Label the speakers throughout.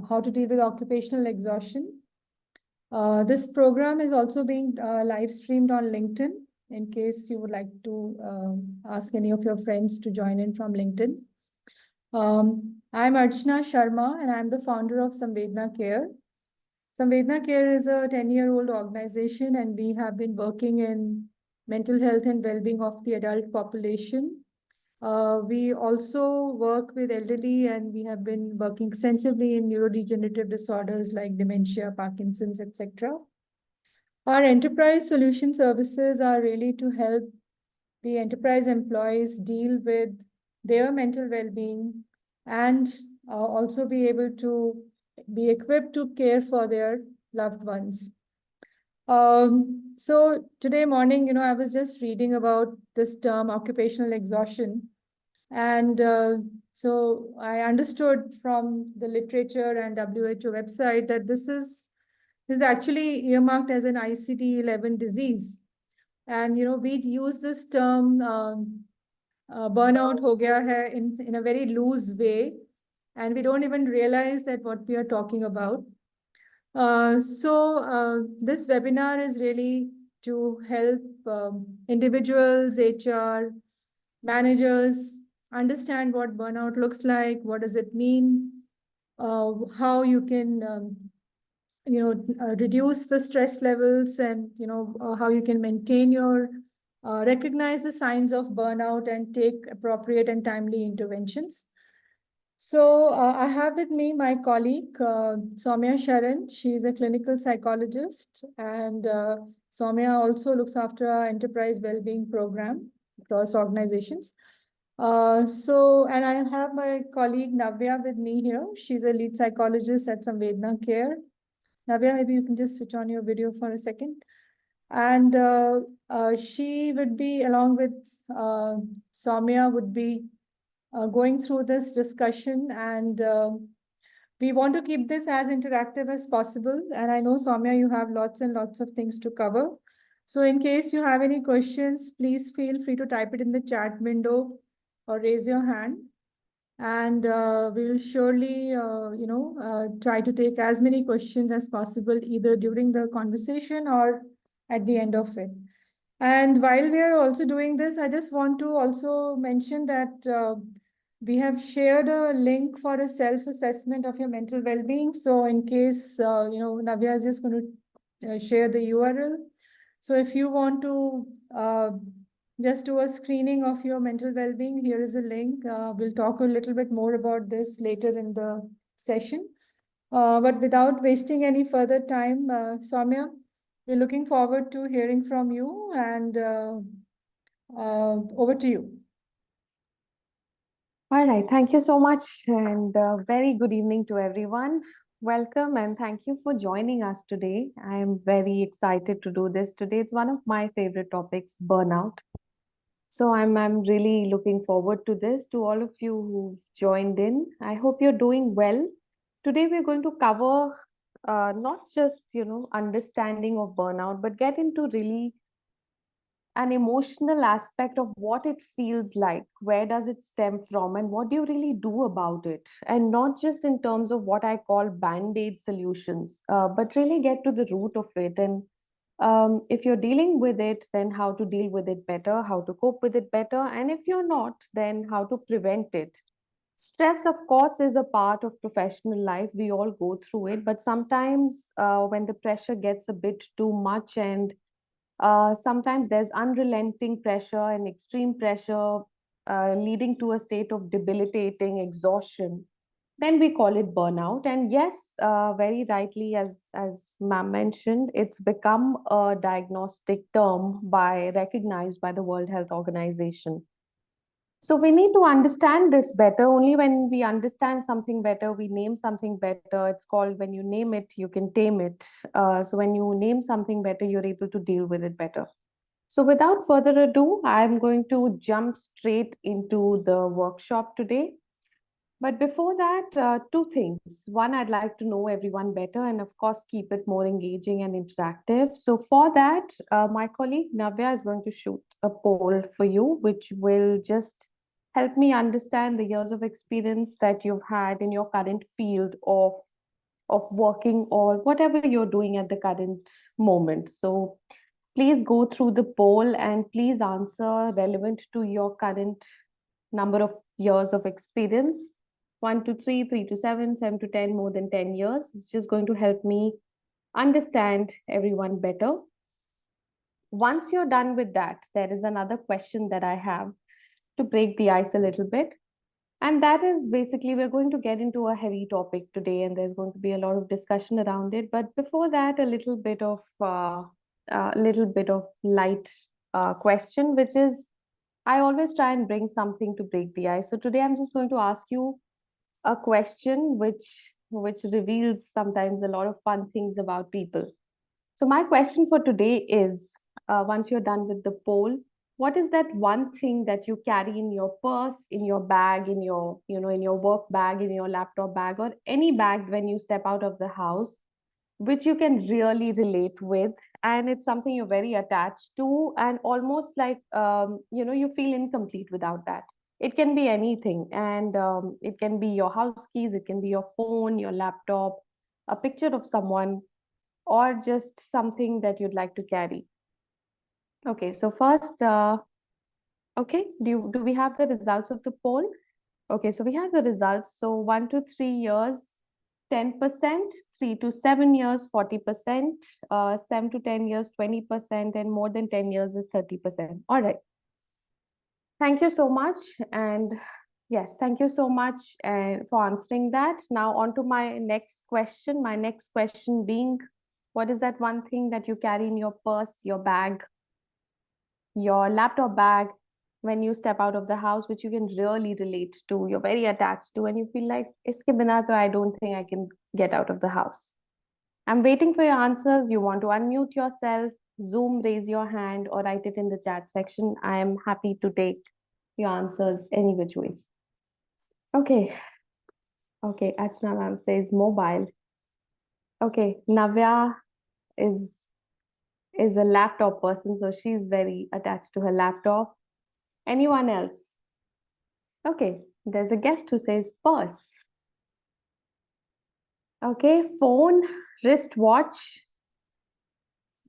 Speaker 1: how to deal with occupational exhaustion. This program is also being live streamed on LinkedIn in case you would like to ask any of your friends to join in from LinkedIn. I'm Archana Sharma and I'm the founder of Samvedna Care. Samvedna Care is a 10-year-old organization and we have been working in mental health and well-being of the adult population. We also work with elderly and we have been working extensively in neurodegenerative disorders like dementia, Parkinson's, etc. Our enterprise solution services are really to help the enterprise employees deal with their mental well-being and also be able to be equipped to care for their loved ones. So today morning, I was just reading about this term occupational exhaustion. And so I understood from the literature and WHO website that this is actually earmarked as an ICD-11 disease. And, we'd use this term burnout ho gaya hai in a very loose way. And we don't even realize that what we are talking about. So this webinar is really to help individuals, HR, managers understand what burnout looks like, what does it mean, how you can, reduce the stress levels and, how you can maintain your, recognize the signs of burnout and take appropriate and timely interventions. So I have with me my colleague, Saumya Sharan. She is a clinical psychologist and Saumya also looks after our enterprise well-being program across organizations. And I have my colleague Navya with me here. She's a lead psychologist at Samvedna Care. Navya, maybe you can just switch on your video for a second. And she would be, along with Saumya, would be going through this discussion. And we want to keep this as interactive as possible. And I know, Saumya, you have lots and lots of things to cover. So in case you have any questions, please feel free to type it in the chat window or raise your hand. And we will surely, try to take as many questions as possible, either during the conversation or at the end of it. And while we are also doing this, I just want to also mention that we have shared a link for a self-assessment of your mental well-being. So in case, Navya is just going to share the URL. So if you want to just do a screening of your mental well-being, here is a link. We'll talk a little bit more about this later in the session. But without wasting any further time, Saumya, we're looking forward to hearing from you, and over to you.
Speaker 2: All right, thank you so much, and very good evening to everyone. Welcome and thank you for joining us today. I am very excited to do this today. It's one of my favorite topics, burnout. So I'm really looking forward to this. To all of you who joined in, I hope you're doing well. Today we're going to cover not just understanding of burnout, but get into really an emotional aspect of what it feels like, where does it stem from, and what do you really do about it, and not just in terms of what I call band-aid solutions, but really get to the root of it. And if you're dealing with it, then how to deal with it better, how to cope with it better, and if you're not, then how to prevent it. Stress, of course, is a part of professional life. We all go through it, but sometimes when the pressure gets a bit too much, and sometimes there's unrelenting pressure and extreme pressure leading to a state of debilitating exhaustion, then we call it burnout. And yes, very rightly, as ma'am mentioned, it's become a diagnostic term recognized by the World Health Organization. So we need to understand this better. Only when we understand something better, we name something better. It's called, when you name it, you can tame it. So when you name something better, you're able to deal with it better. So without further ado, I'm going to jump straight into the workshop today. But before that, two things. One, I'd like to know everyone better and, of course, keep it more engaging and interactive. So for that, my colleague Navya is going to shoot a poll for you, which will just help me understand the years of experience that you've had in your current field of working or whatever you're doing at the current moment. So please go through the poll and please answer relevant to your current number of years of experience. 1 to 3, 3 to 7, 7 to 10, more than 10 years. It's just going to help me understand everyone better. Once you're done with that, there is another question that I have to break the ice a little bit. And that is basically, we're going to get into a heavy topic today, and there's going to be a lot of discussion around it. But before that, a little bit of light question, which is I always try and bring something to break the ice. So today, I'm just going to ask you a question which reveals sometimes a lot of fun things about people. So my question for today is, once you're done with the poll, what is that one thing that you carry in your purse, in your bag, in your, in your work bag, in your laptop bag, or any bag when you step out of the house, which you can really relate with, and it's something you're very attached to, and almost like, you feel incomplete without that. It can be anything, and it can be your house keys, it can be your phone, your laptop, a picture of someone, or just something that you'd like to carry. Okay, so first, okay, do we have the results of the poll? Okay, so we have the results. So 1 to 3 years, 10%, 3 to 7 years, 40%, 7 to 10 years, 20%, and more than 10 years is 30%. All right. Thank you so much. And yes, thank you so much for answering that. Now on to my next question. My next question being, what is that one thing that you carry in your purse, your bag, your laptop bag when you step out of the house, which you can really relate to, you're very attached to, and you feel like, iske bina to I don't think I can get out of the house. I'm waiting for your answers. You want to unmute yourself, Zoom, raise your hand, or write it in the chat section. I am happy to take your answers any which ways. Okay. Okay, Achna ma'am says mobile. Okay, Navya is a laptop person, so she's very attached to her laptop. Anyone else? Okay, there's a guest who says purse. Okay, phone, wristwatch.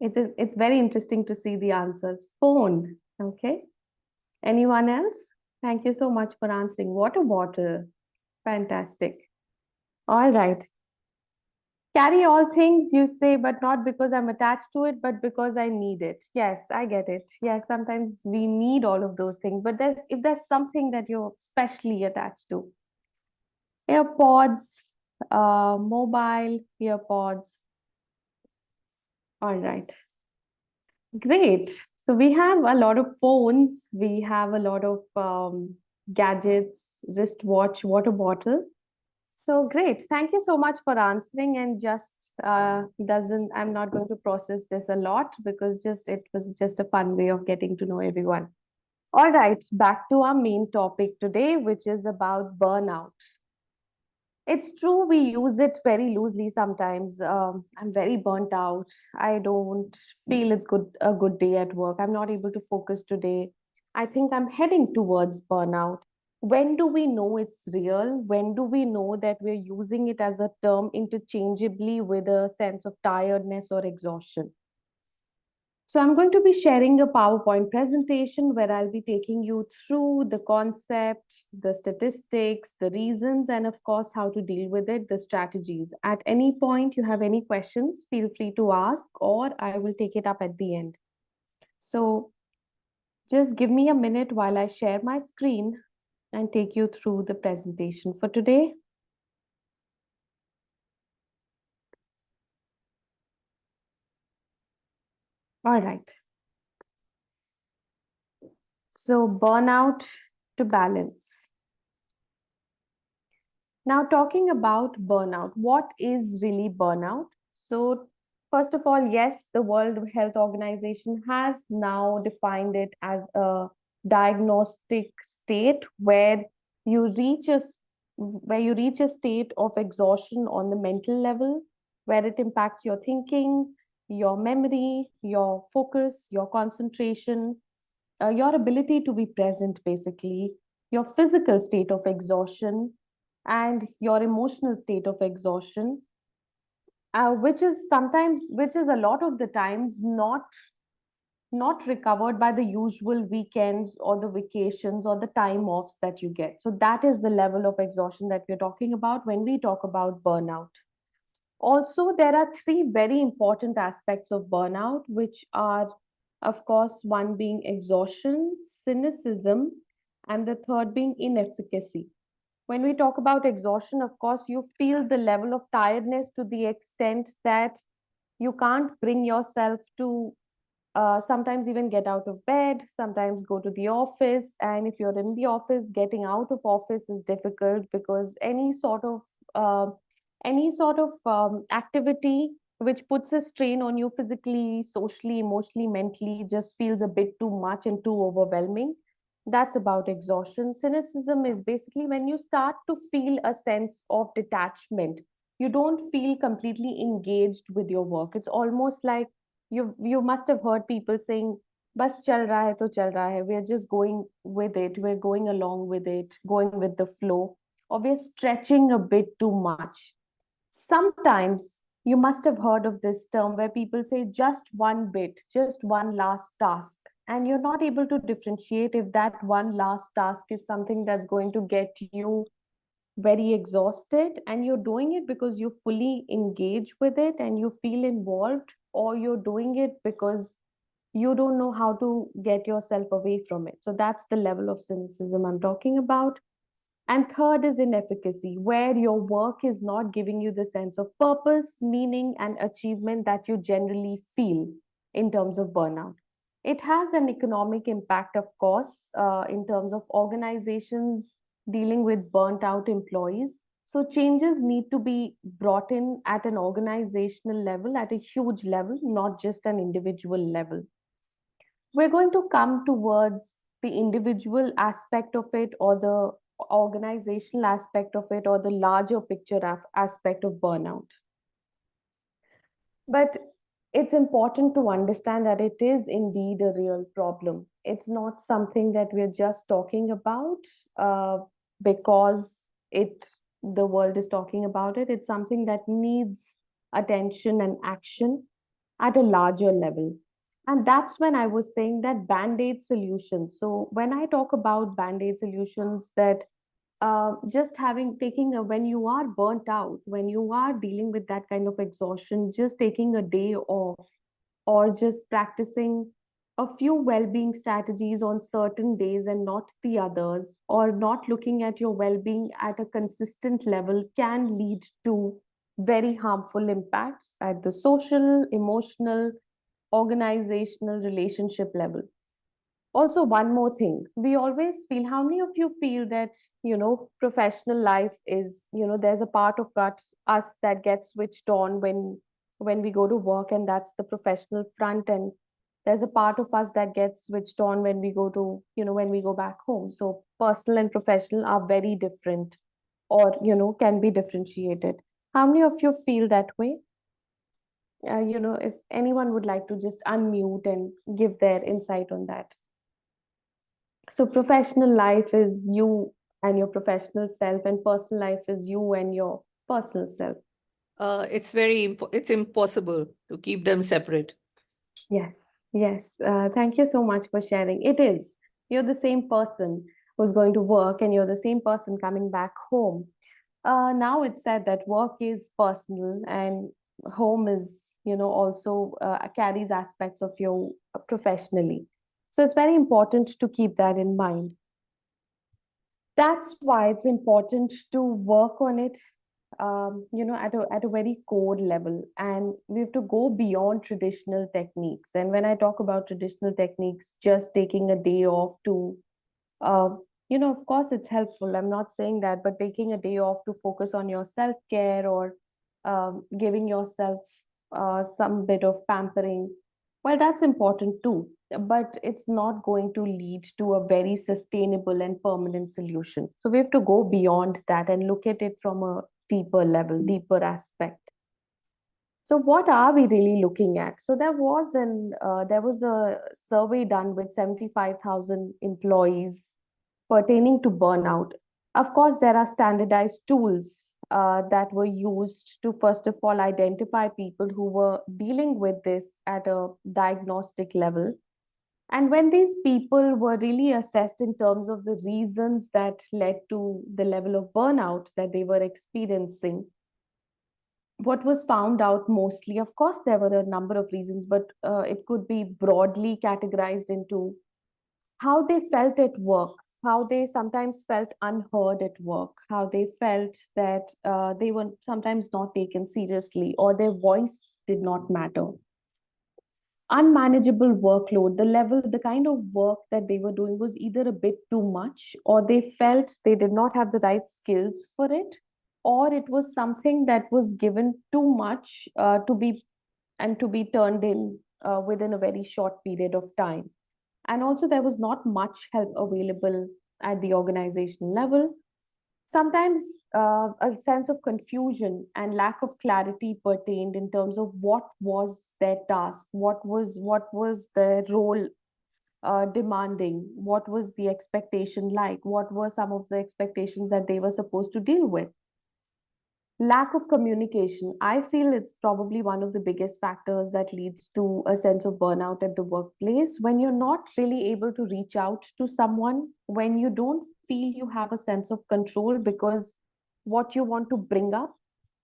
Speaker 2: It's very interesting to see the answers. Phone. Okay. Anyone else? Thank you so much for answering. Water bottle. Fantastic. All right. Carry all things, you say, but not because I'm attached to it, but because I need it. Yes, I get it. Yes, sometimes we need all of those things, but if there's something that you're specially attached to, AirPods, mobile earpods. All right. Great. So we have a lot of phones, we have a lot of gadgets, wristwatch, water bottle. So great. Thank you so much for answering, and just I'm not going to process this a lot because it was just a fun way of getting to know everyone. All right, back to our main topic today, which is about burnout. It's true, we use it very loosely sometimes. I'm very burnt out. I don't feel it's a good day at work. I'm not able to focus today. I think I'm heading towards burnout. When do we know it's real? When do we know that we're using it as a term interchangeably with a sense of tiredness or exhaustion? So I'm going to be sharing a PowerPoint presentation where I'll be taking you through the concept, the statistics, the reasons, and of course, how to deal with it, the strategies. At any point you have any questions, feel free to ask, or I will take it up at the end. So just give me a minute while I share my screen and take you through the presentation for today. All right. So burnout to balance. Now, talking about burnout, what is really burnout? So, first of all, yes, the World Health Organization has now defined it as a diagnostic state you reach a where you reach a state of exhaustion on the mental level, where it impacts your thinking, your memory, your focus, your concentration, your ability to be present, basically, your physical state of exhaustion, and your emotional state of exhaustion, which is a lot of the times not recovered by the usual weekends or the vacations or the time offs that you get. So that is the level of exhaustion that we're talking about when we talk about burnout. Also, there are three very important aspects of burnout, which are, of course, one being exhaustion, cynicism, and the third being inefficacy. When we talk about exhaustion, of course, you feel the level of tiredness to the extent that you can't bring yourself to sometimes even get out of bed, sometimes go to the office. And if you're in the office, getting out of office is difficult because uh, any sort of activity which puts a strain on you physically, socially, emotionally, mentally just feels a bit too much and too overwhelming. That's about exhaustion. Cynicism is basically when you start to feel a sense of detachment. You don't feel completely engaged with your work. It's almost like you must have heard people saying bas chal raha hai to chal raha hai, we're just going with it, we're going along with it, going with the flow, or we're stretching a bit too much. Sometimes you must have heard of this term where people say just one bit, just one last task, and you're not able to differentiate if that one last task is something that's going to get you very exhausted and you're doing it because you fully engage with it and you feel involved, or you're doing it because you don't know how to get yourself away from it. So that's the level of cynicism I'm talking about. And third is inefficacy, where your work is not giving you the sense of purpose, meaning, and achievement that you generally feel in terms of burnout. It has an economic impact, of course, in terms of organizations dealing with burnt out employees. So, changes need to be brought in at an organizational level, at a huge level, not just an individual level. We're going to come towards the individual aspect of it, or the organizational aspect of it, or the larger picture aspect of burnout. But it's important to understand that it is indeed a real problem. It's not something that we're just talking about uh, because it the world is talking about it. It's something that needs attention and action at a larger level. And that's when I was saying that band-aid solutions. So when I talk about band-aid solutions, that just having taking a when you are burnt out, when you are dealing with that kind of exhaustion, just taking a day off or just practicing a few well-being strategies on certain days and not the others, or not looking at your well-being at a consistent level, can lead to very harmful impacts at the social, emotional, organizational, relationship level. Also, one more thing, we always feel, how many of you feel that, professional life is, there's a part of us that gets switched on when we go to work, and that's the professional front, and there's a part of us that gets switched on when we go to, when we go back home. So personal and professional are very different, or can be differentiated. How many of you feel that way? If anyone would like to just unmute and give their insight on that. So professional life is you and your professional self, and personal life is you and your personal self.
Speaker 3: It's impossible to keep them separate.
Speaker 2: Yes, yes. Thank you so much for sharing. It is. You're the same person who's going to work, and you're the same person coming back home. Now it's said that work is personal, and home is, also carries aspects of you professionally. So it's very important to keep that in mind. That's why it's important to work on it, at a very core level, and we have to go beyond traditional techniques. And when I talk about traditional techniques, just taking a day off to, uh, of course it's helpful, I'm not saying that, but taking a day off to focus on your self care, or giving yourself some bit of pampering, well, that's important too, but it's not going to lead to a very sustainable and permanent solution. So we have to go beyond that and look at it from a deeper level, deeper aspect. So what are we really looking at? So there was a survey done with 75,000 employees pertaining to burnout. Of course, there are standardized tools that were used to, first of all, identify people who were dealing with this at a diagnostic level. And when these people were really assessed in terms of the reasons that led to the level of burnout that they were experiencing, what was found out mostly, of course, there were a number of reasons, but it could be broadly categorized into how they felt at work, how they sometimes felt unheard at work, how they felt that they were sometimes not taken seriously or their voice did not matter. Unmanageable workload, the level, the kind of work that they were doing was either a bit too much, or they felt they did not have the right skills for it, or it was something that was given too much to be turned in within a very short period of time. And also, there was not much help available at the organizational level. Sometimes a sense of confusion and lack of clarity pertained in terms of what was their task, what was their role demanding, what was the expectation like, what were some of the expectations that they were supposed to deal with. Lack of communication, I feel it's probably one of the biggest factors that leads to a sense of burnout at the workplace. When you're not really able to reach out to someone, when you don't feel you have a sense of control because what you want to bring up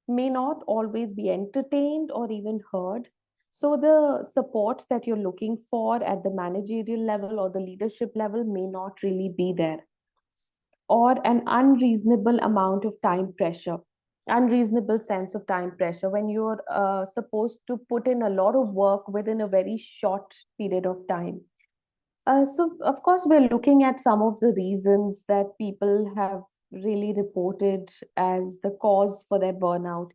Speaker 2: may not always be entertained or even heard. So the support that you're looking for at the managerial level or the leadership level may not really be there, or an unreasonable amount of time pressure, unreasonable sense of time pressure when you're supposed to put in a lot of work within a very short period of time. So of course we're looking at some of the reasons that people have really reported as the cause for their burnout.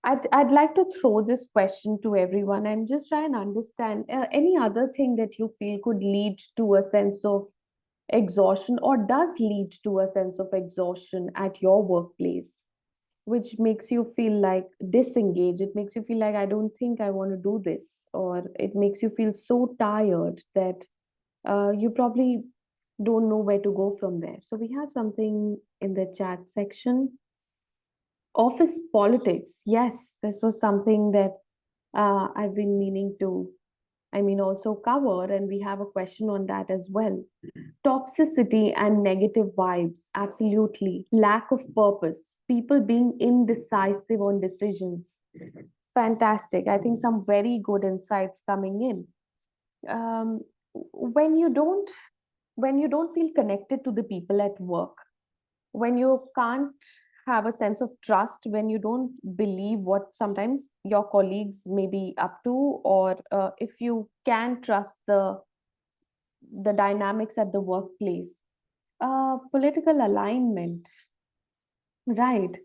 Speaker 2: I'd like to throw this question to everyone and just try and understand any other thing that you feel could lead to a sense of exhaustion or does lead to a sense of exhaustion at your workplace, which makes you feel like disengaged. It makes you feel like, I don't think I want to do this, or it makes you feel so tired that you probably don't know where to go from there. So we have something in the chat section. Office politics. Yes, this was something that I've been meaning to, also cover, and we have a question on that as well. Toxicity and negative vibes, absolutely. Lack of purpose, people being indecisive on decisions. Fantastic. I think some very good insights coming in. Um, when you don't feel connected to the people at work, when you can't have a sense of trust, when you don't believe what sometimes your colleagues may be up to, or if you can trust the dynamics at the workplace. Political alignment, right?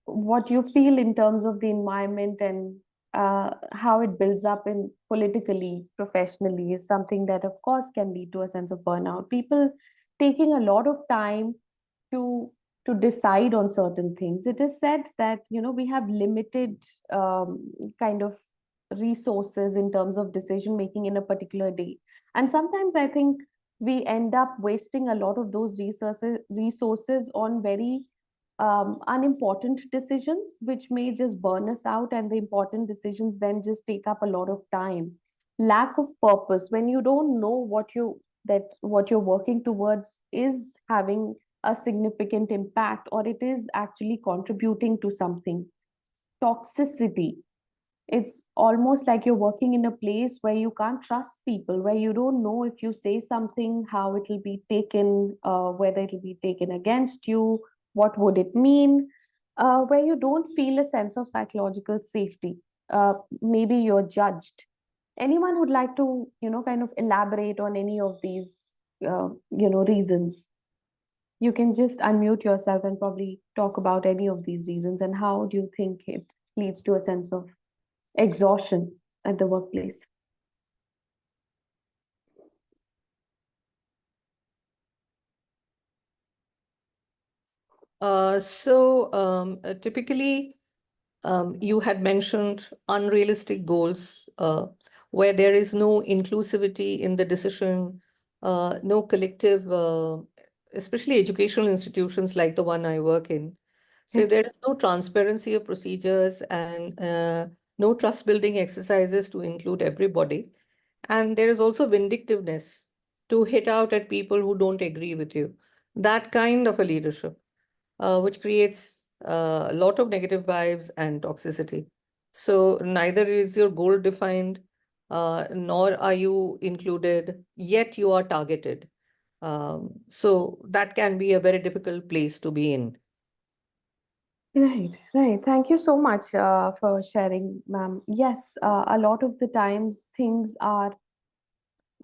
Speaker 2: What you feel in terms of the environment and how it builds up in politically, professionally is something that, of course, can lead to a sense of burnout. People taking a lot of time to decide on certain things. It is said that we have limited kind of resources in terms of decision making in a particular day, and sometimes I think we end up wasting a lot of those resources on very unimportant decisions, which may just burn us out, and the important decisions then just take up a lot of time. Lack of purpose, when you don't know what you're working towards is having a significant impact, or it is actually contributing to something. Toxicity, it's almost like you're working in a place where you can't trust people, where you don't know if you say something, how it will be taken, whether it will be taken against you, what would it mean, where you don't feel a sense of psychological safety. Maybe you're judged. Anyone would like to, kind of elaborate on any of these, reasons? You can just unmute yourself and probably talk about any of these reasons and how do you think it leads to a sense of exhaustion at the workplace.
Speaker 3: Typically, you had mentioned unrealistic goals where there is no inclusivity in the decision, no collective especially educational institutions like the one I work in. So there is no transparency of procedures and no trust building exercises to include everybody. And there is also vindictiveness to hit out at people who don't agree with you. That kind of a leadership, which creates a lot of negative vibes and toxicity. So neither is your goal defined, nor are you included, yet you are targeted. So that can be a very difficult place to be in.
Speaker 2: Right, right. Thank you so much for sharing, ma'am. Yes, a lot of the times things are,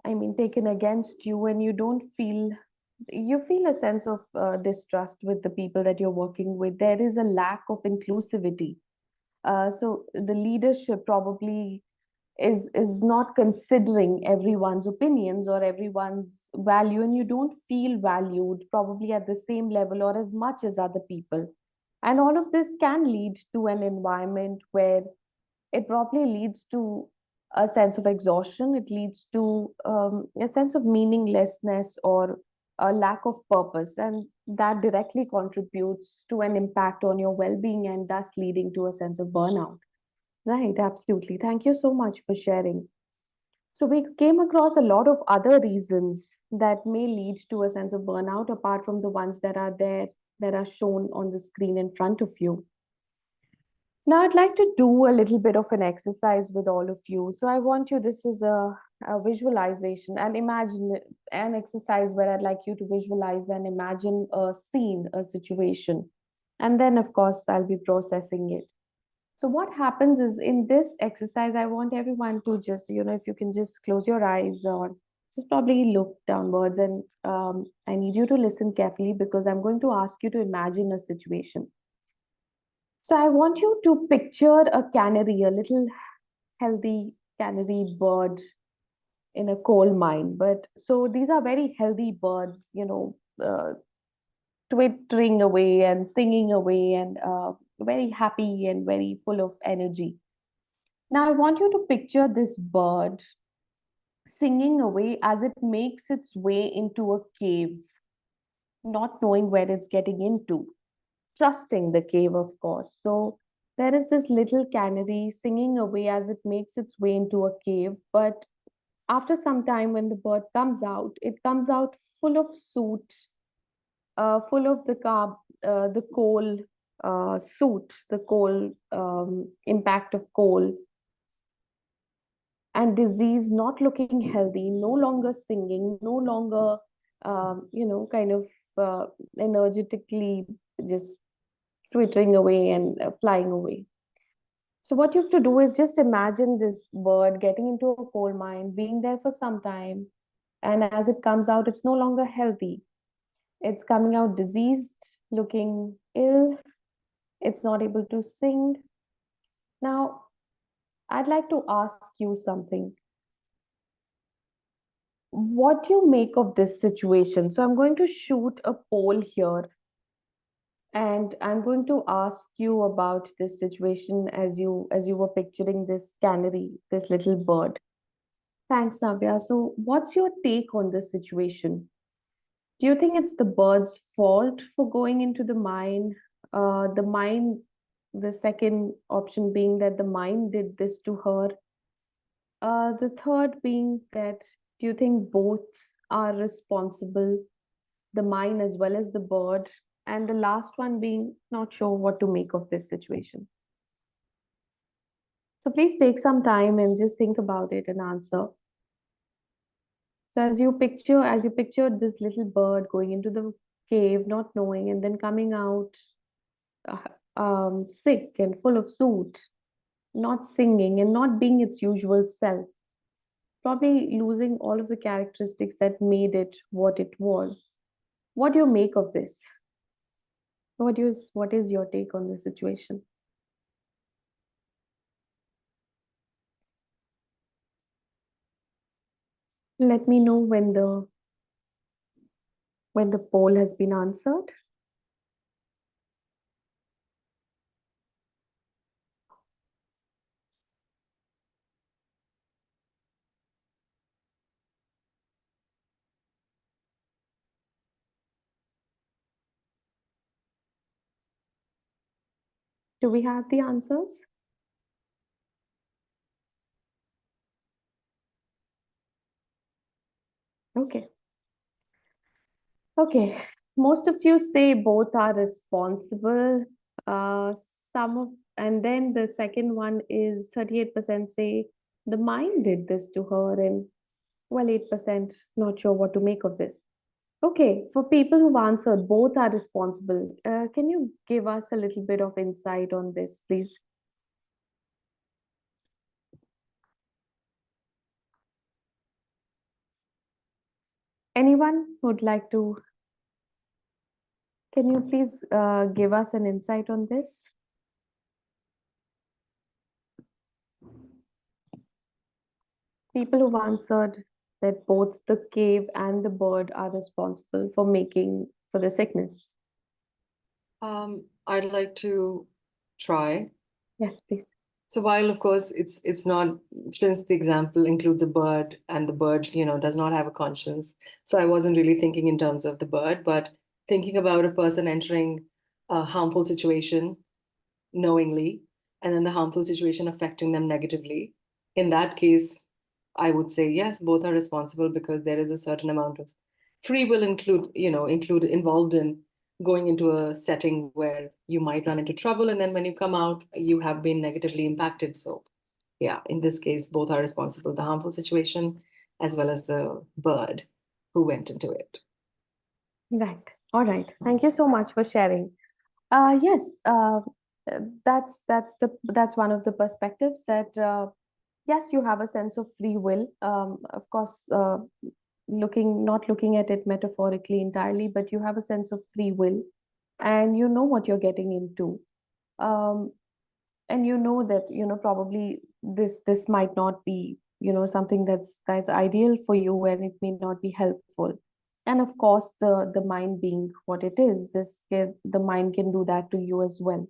Speaker 2: I mean, taken against you, and you feel a sense of distrust with the people that you're working with. There is a lack of inclusivity. So the leadership probably is not considering everyone's opinions or everyone's value, and you don't feel valued probably at the same level or as much as other people. And all of this can lead to an environment where it probably leads to a sense of exhaustion. It leads to a sense of meaninglessness or a lack of purpose, and that directly contributes to an impact on your well-being and thus leading to a sense of burnout. Right, absolutely. Thank you so much for sharing. So we came across a lot of other reasons that may lead to a sense of burnout apart from the ones that are there, that are shown on the screen in front of you. Now, I'd like to do a little bit of an exercise with all of you. So I want you, this is a visualization, and imagine an exercise where I'd like you to visualize and imagine a scene, a situation. And then, of course, I'll be processing it. So what happens is, in this exercise, I want everyone to just, if you can just close your eyes or just probably look downwards, and I need you to listen carefully because I'm going to ask you to imagine a situation. So I want you to picture a canary, a little healthy canary bird in a coal mine. But so these are very healthy birds, twittering away and singing away and very happy and very full of energy. Now I want you to picture this bird singing away as it makes its way into a cave, not knowing where it's getting into, trusting the cave, of course. So there is this little canary singing away as it makes its way into a cave. But after some time, when the bird comes out, it comes out full of soot, full of the coal soot, the coal impact of coal and disease, not looking healthy, no longer singing, no longer, kind of energetically just twittering away and flying away. So, what you have to do is just imagine this bird getting into a coal mine, being there for some time, and as it comes out, it's no longer healthy. It's coming out diseased, looking ill, it's not able to sing. Now, I'd like to ask you something. What do you make of this situation? So, I'm going to shoot a poll here, and I'm going to ask you about this situation as you were picturing this canary, this little bird. Thanks, Navya. So, what's your take on this situation? Do you think it's the bird's fault for going into the mine? The mine, the second option being that the mine did this to her. The third being that, do you think both are responsible, the mine as well as the bird? And the last one being not sure what to make of this situation. So please take some time and just think about it and answer. So as you pictured this little bird going into the cave, not knowing, and then coming out sick and full of soot, not singing and not being its usual self, probably losing all of the characteristics that made it what it was. What do you make of this? What is your take on this situation? Let me know when the poll has been answered. Do we have the answers? Okay. Okay. Most of you say both are responsible. Uh, and then the second one is 38% say the mind did this to her, and well, 8% not sure what to make of this. Okay, for people who've answered both are responsible, can you give us a little bit of insight on this, please? Anyone would like to? Can you please give us an insight on this? People who've answered that both the cave and the bird are responsible for the sickness.
Speaker 4: I'd like to try.
Speaker 2: Yes, please.
Speaker 4: So while of course it's not, since the example includes a bird and the bird, does not have a conscience. So I wasn't really thinking in terms of the bird, but thinking about a person entering a harmful situation knowingly, and then the harmful situation affecting them negatively. In that case, I would say yes, both are responsible because there is a certain amount of free will include involved in going into a setting where you might run into trouble, and then when you come out, you have been negatively impacted. So yeah, in this case, both are responsible, the harmful situation as well as the bird who went into it.
Speaker 2: Right. All right. Thank you so much for sharing. Yes, that's one of the perspectives that yes, you have a sense of free will. Of course, not looking at it metaphorically entirely, but you have a sense of free will, and you know what you're getting into. Um, and you know that probably this might not be something that's ideal for you, and it may not be helpful. And of course, the mind being what it is, the mind can do that to you as well.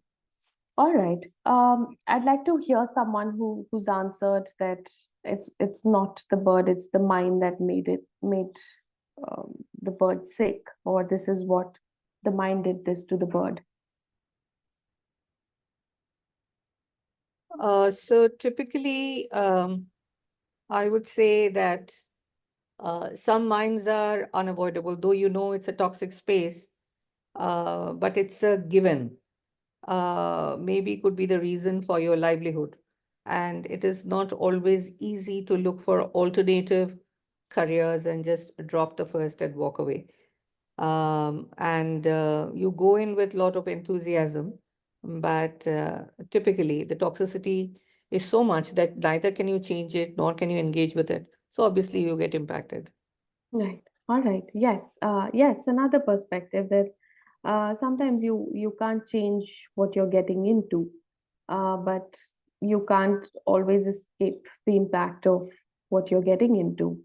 Speaker 2: All right. I'd like to hear someone who's answered that it's not the bird, it's the mind that made the bird sick, or this is what the mind did this to the bird.
Speaker 3: So typically, I would say that some minds are unavoidable, though it's a toxic space, but it's a given. Maybe could be the reason for your livelihood. And it is not always easy to look for alternative careers and just drop the first and walk away. And you go in with a lot of enthusiasm, but typically the toxicity is so much that neither can you change it nor can you engage with it. So obviously you get impacted.
Speaker 2: Right. All right. Yes. Yes. Another perspective that sometimes you can't change what you're getting into, but you can't always escape the impact of what you're getting into.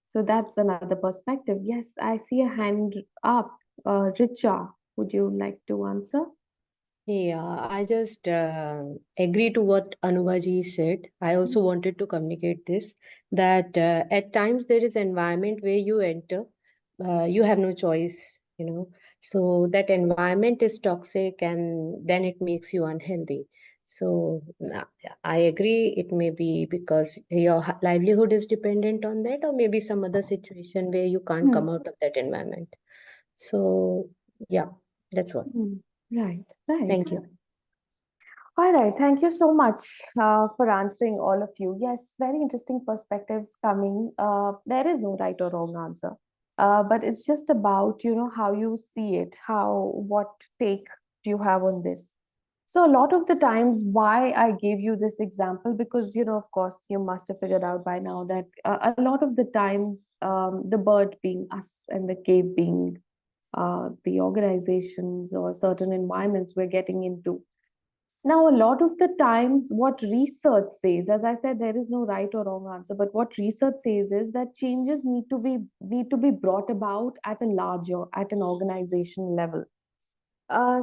Speaker 2: So that's another perspective. Yes, I see a hand up. Richa, would you like to answer?
Speaker 5: Yeah, I just agree to what Anubaji said. I also wanted to communicate this that at times there is environment where you enter, you have no choice. So that environment is toxic and then it makes you unhealthy. So I agree, it may be because your livelihood is dependent on that, or maybe some other situation where you can't
Speaker 2: Hmm.
Speaker 5: come out of that environment. So yeah, that's what.
Speaker 2: Hmm. Right. Right.
Speaker 5: Thank you.
Speaker 2: All right, thank you so much for answering all of you. Yes, very interesting perspectives coming. There is no right or wrong answer, but it's just about how you see it, what take do you have on this. So a lot of the times, why I gave you this example, because of course, you must have figured out by now that a lot of the times, the bird being us and the cave being the organizations or certain environments we're getting into. Now, a lot of the times, what research says, as I said, there is no right or wrong answer, but what research says is that changes need to be brought about at at an organization level.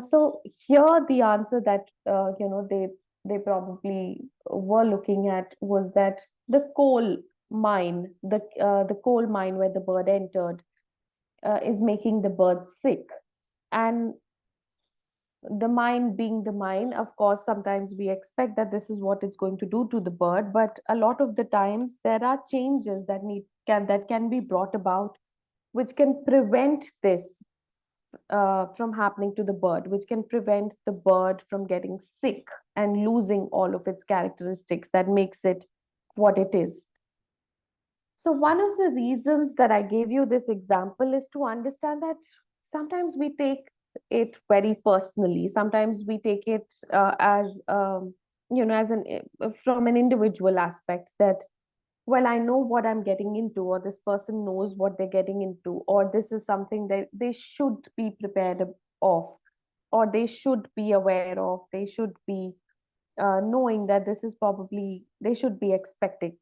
Speaker 2: So here, the answer that they probably were looking at was that the coal mine where the bird entered, is making the bird sick, and the mind being the mind, of course, sometimes we expect that this is what it's going to do to the bird, but a lot of the times there are changes that can be brought about, which can prevent this from happening to the bird, which can prevent the bird from getting sick and losing all of its characteristics that makes it what it is. So one of the reasons that I gave you this example is to understand that sometimes we take it very personally. Sometimes we take it as as from an individual aspect, that, well, I know what I'm getting into, or this person knows what they're getting into, or this is something that they should be prepared of, or they should be aware of, they should be knowing that this is probably they should be expecting.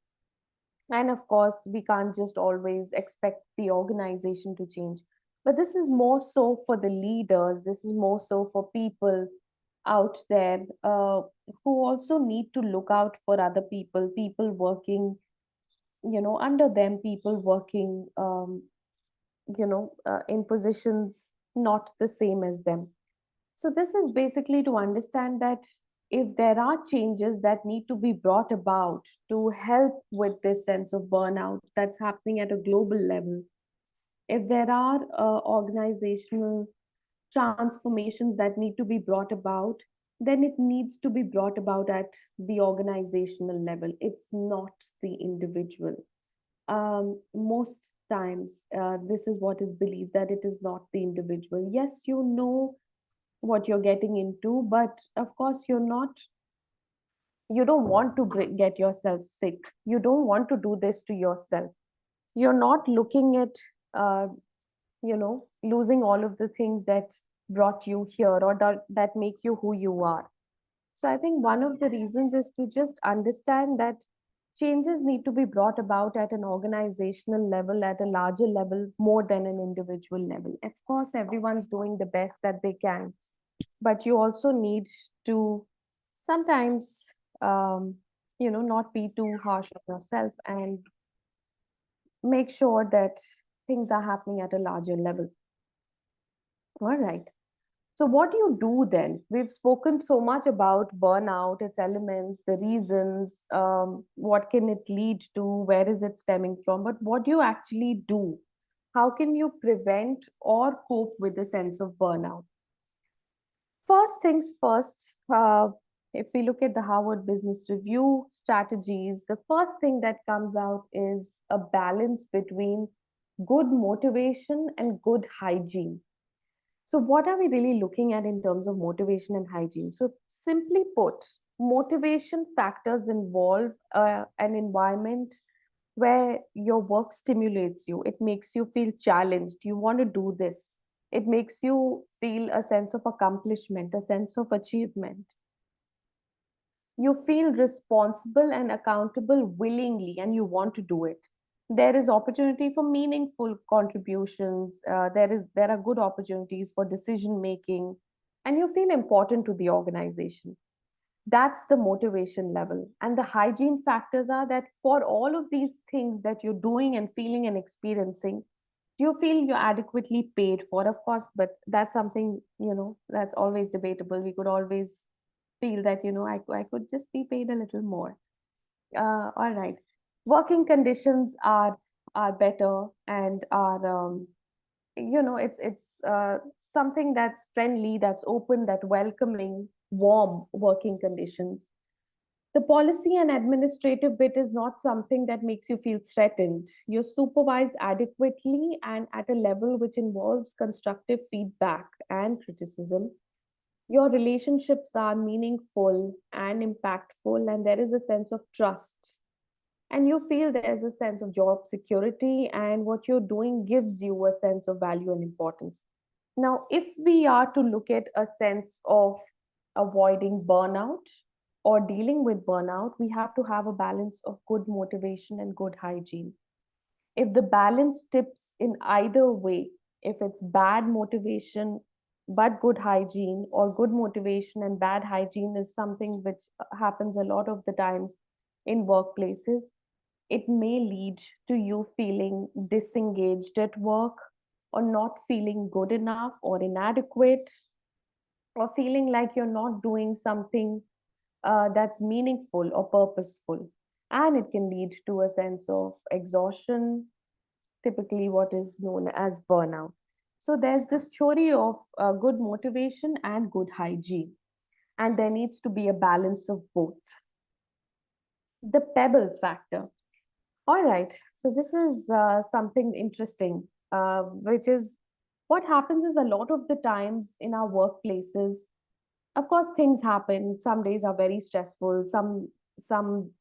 Speaker 2: And of course, we can't just always expect the organization to change. But this is more so for the leaders, this is more so for people out there who also need to look out for other people, people working, under them, people working, in positions not the same as them. So this is basically to understand that if there are changes that need to be brought about to help with this sense of burnout that's happening at a global level, if there are organizational transformations that need to be brought about, then it needs to be brought about at the organizational level. It's not the individual. Most times, this is what is believed, that it is not the individual. Yes, you know what you're getting into, but of course you don't want to get yourself sick, you don't want to do this to yourself, you're not looking at uh, losing all of the things that brought you here, or that make you who you are. So I think one of the reasons is to just understand that changes need to be brought about at an organizational level, at a larger level, more than an individual level. Of course, everyone's doing the best that they can, but you also need to sometimes not be too harsh on yourself, and make sure that things are happening at a larger level. All right, so what do you do then? We've spoken so much about burnout, its elements, the reasons, what can it lead to, where is it stemming from, but what do you actually do? How can you prevent or cope with the sense of burnout? First things first, if we look at the Harvard Business Review strategies, the first thing that comes out is a balance between good motivation and good hygiene. So, what are we really looking at in terms of motivation and hygiene? So, simply put, motivation factors involve an environment where your work stimulates you, it makes you feel challenged, you want to do this, it makes you feel a sense of accomplishment, a sense of achievement. You feel responsible and accountable willingly, and you want to do it. There is opportunity for meaningful contributions. There are good opportunities for decision making, and you feel important to the organization. That's the motivation level. And the hygiene factors are that for all of these things that you're doing and feeling and experiencing, do you feel you're adequately paid for? Of course, but that's something, that's always debatable. We could always feel that, I could just be paid a little more. All right. Working conditions are better, and are it's something that's friendly, that's open, that welcoming, warm working conditions. The policy and administrative bit is not something that makes you feel threatened. You're supervised adequately and at a level which involves constructive feedback and criticism. Your relationships are meaningful and impactful, and there is a sense of trust. And you feel there's a sense of job security, and what you're doing gives you a sense of value and importance. Now, if we are to look at a sense of avoiding burnout or dealing with burnout, we have to have a balance of good motivation and good hygiene. If the balance tips in either way, if it's bad motivation but good hygiene, or good motivation and bad hygiene is something which happens a lot of the times in workplaces, it may lead to you feeling disengaged at work, or not feeling good enough or inadequate. or feeling like you're not doing something that's meaningful or purposeful. And it can lead to a sense of exhaustion, typically what is known as burnout. So there's this theory of good motivation and good hygiene, and there needs to be a balance of both. The pebble factor. All right, so this is something interesting, which is what happens is a lot of the times in our workplaces, of course, things happen. Some days are very stressful, some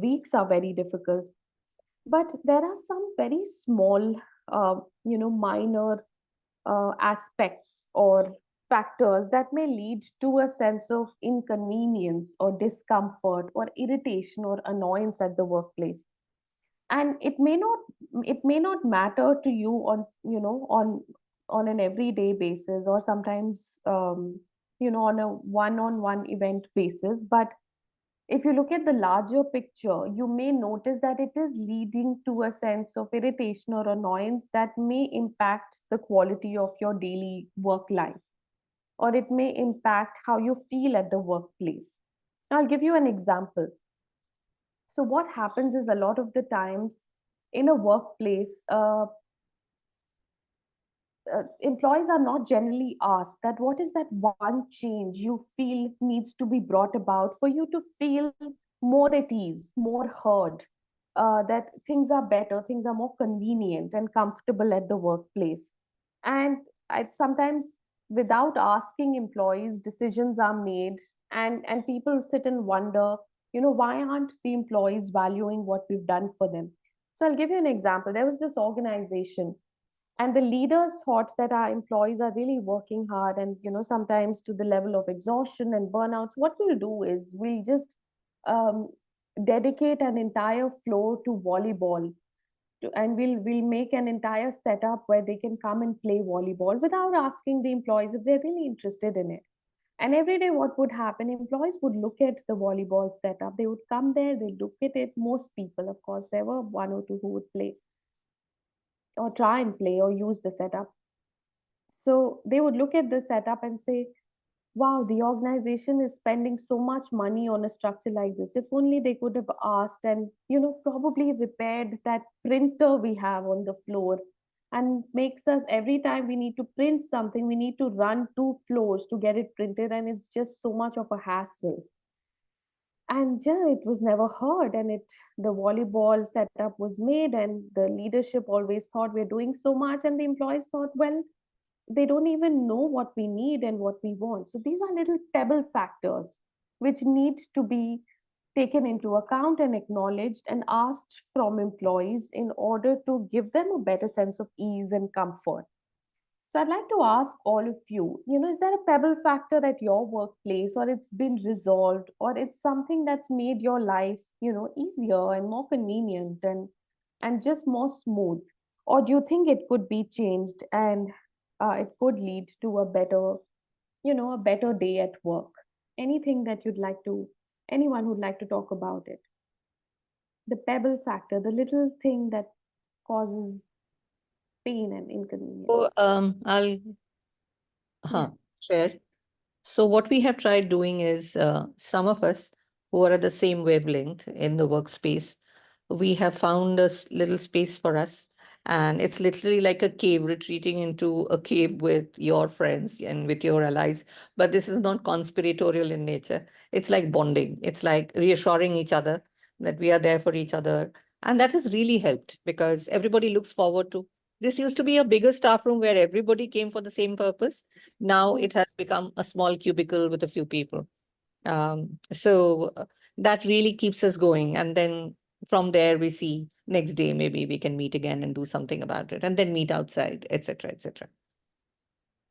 Speaker 2: weeks are very difficult, but there are some very small, minor aspects or factors that may lead to a sense of inconvenience or discomfort or irritation or annoyance at the workplace. And it may not matter to you on on an everyday basis, or sometimes on a one-on-one event basis. But if you look at the larger picture, you may notice that it is leading to a sense of irritation or annoyance that may impact the quality of your daily work life, or it may impact how you feel at the workplace. I'll give you an example. So, what happens is a lot of the times in a workplace, employees are not generally asked that what is that one change you feel needs to be brought about for you to feel more at ease, more heard, that things are better, things are more convenient and comfortable at the workplace. And sometimes, without asking employees, decisions are made, and people sit and wonder, why aren't the employees valuing what we've done for them? So I'll give you an example. There was this organization, and the leaders thought that our employees are really working hard, and sometimes to the level of exhaustion and burnouts. What we'll do is we'll just um, dedicate an entire floor to volleyball, and we'll make an entire setup where they can come and play volleyball without asking the employees if they're really interested in it. And every day, what would happen, employees would look at the volleyball setup, they would come there, they look at it. Most people, of course, there were one or two who would play or try and play or use the setup. So they would look at the setup and say, wow, the organization is spending so much money on a structure like this. If only they could have asked and, probably repaired that printer we have on the floor, and makes us, every time we need to print something, we need to run 2 floors to get it printed. And it's just so much of a hassle. And yeah, it was never heard. And the volleyball setup was made, and the leadership always thought we're doing so much. And the employees thought, well, they don't even know what we need and what we want. So these are little pebble factors which need to be taken into account and acknowledged and asked from employees in order to give them a better sense of ease and comfort. So I'd like to ask all of you, is there a pebble factor at your workplace, or it's been resolved, or it's something that's made your life, easier and more convenient and just more smooth? Or do you think it could be changed, and it could lead to a better day at work? Anything that anyone who'd like to talk about it? The pebble factor, the little thing that causes pain and inconvenience.
Speaker 3: So I'll
Speaker 2: Yes.
Speaker 3: share. So what we have tried doing is some of us who are at the same wavelength in the workspace, we have found a little space for us. And it's literally like a cave, retreating into a cave with your friends and with your allies. But this is not conspiratorial in nature. It's like bonding. It's like reassuring each other that we are there for each other. And that has really helped because everybody looks forward to. This used to be a bigger staff room where everybody came for the same purpose. Now
Speaker 2: Mm.
Speaker 3: it has become a small cubicle with a few people. So that really keeps us going. And then from there, we see next day, maybe we can meet again and do something about it, and then meet outside, etc., etc.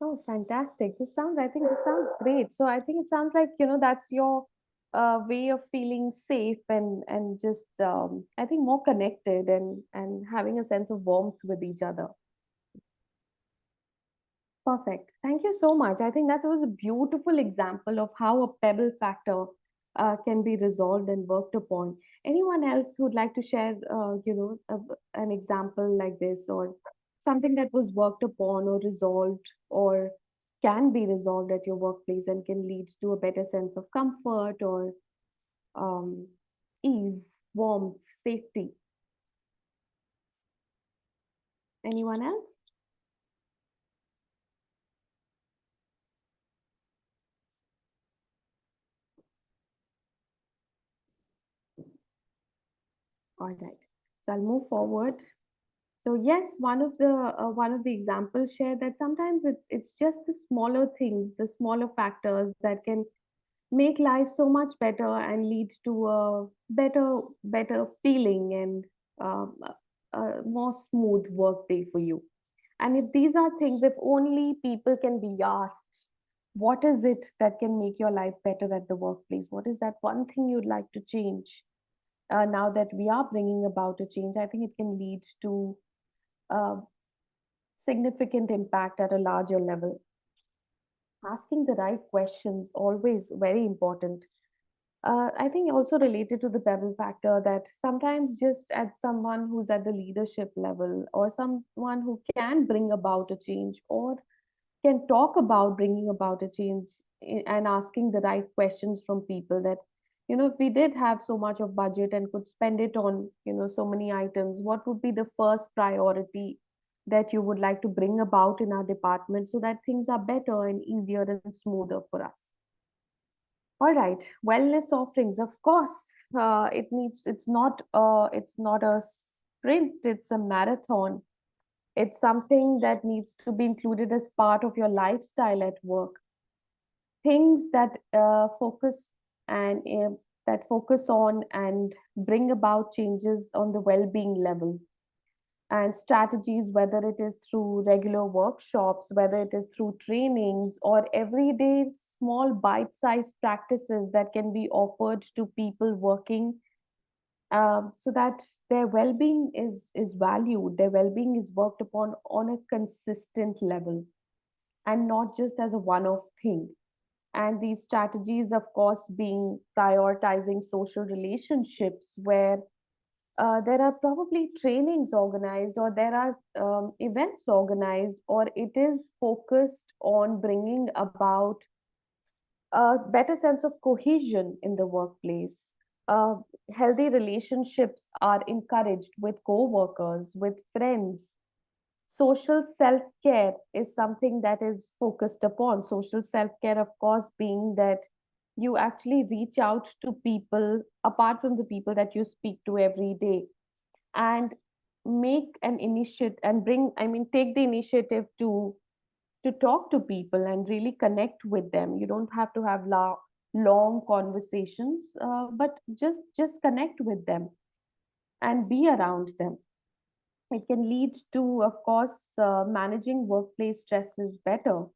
Speaker 2: Oh, fantastic. I think this sounds great. So I think it sounds like, that's your way of feeling safe and just I think more connected and having a sense of warmth with each other. Perfect. Thank you so much. I think that was a beautiful example of how a pebble factor can be resolved and worked upon. Anyone else who'd like to share, an example like this, or something that was worked upon or resolved, or can be resolved at your workplace and can lead to a better sense of comfort or um, ease, warmth, safety. Anyone else? All right. So I'll move forward. So yes, one of the examples shared that sometimes it's just the smaller things, the smaller factors that can make life so much better and lead to a better feeling and a more smooth work day for you. And if these are things, if only people can be asked, what is it that can make your life better at the workplace? What is that one thing you'd like to change? Now that we are bringing about a change, I think it can lead to uh, significant impact at a larger level. Asking the right questions, always very important. I think also related to the pebble factor that sometimes just at someone who's at the leadership level or someone who can bring about a change or can talk about bringing about a change and asking the right questions from people that, if we did have so much of budget and could spend it on, so many items, what would be the first priority that you would like to bring about in our department so that things are better and easier and smoother for us? All right, wellness offerings. Of course, it's not a sprint, it's a marathon. It's something that needs to be included as part of your lifestyle at work. Things that focus on and bring about changes on the well-being level, and strategies, whether it is through regular workshops, whether it is through trainings or everyday small bite-sized practices that can be offered to people working, so that their well-being is valued, their well-being is worked upon on a consistent level and not just as a one-off thing. And these strategies, of course, being prioritizing social relationships where there are probably trainings organized or there are events organized, or it is focused on bringing about a better sense of cohesion in the workplace. Healthy relationships are encouraged with co-workers, with friends. Social self-care is something that is focused upon. Social self-care, of course, being that you actually reach out to people apart from the people that you speak to every day and make an initiative and take the initiative to talk to people and really connect with them. You don't have to have long conversations, but just connect with them and be around them. It can lead to, of course, managing workplace stresses better.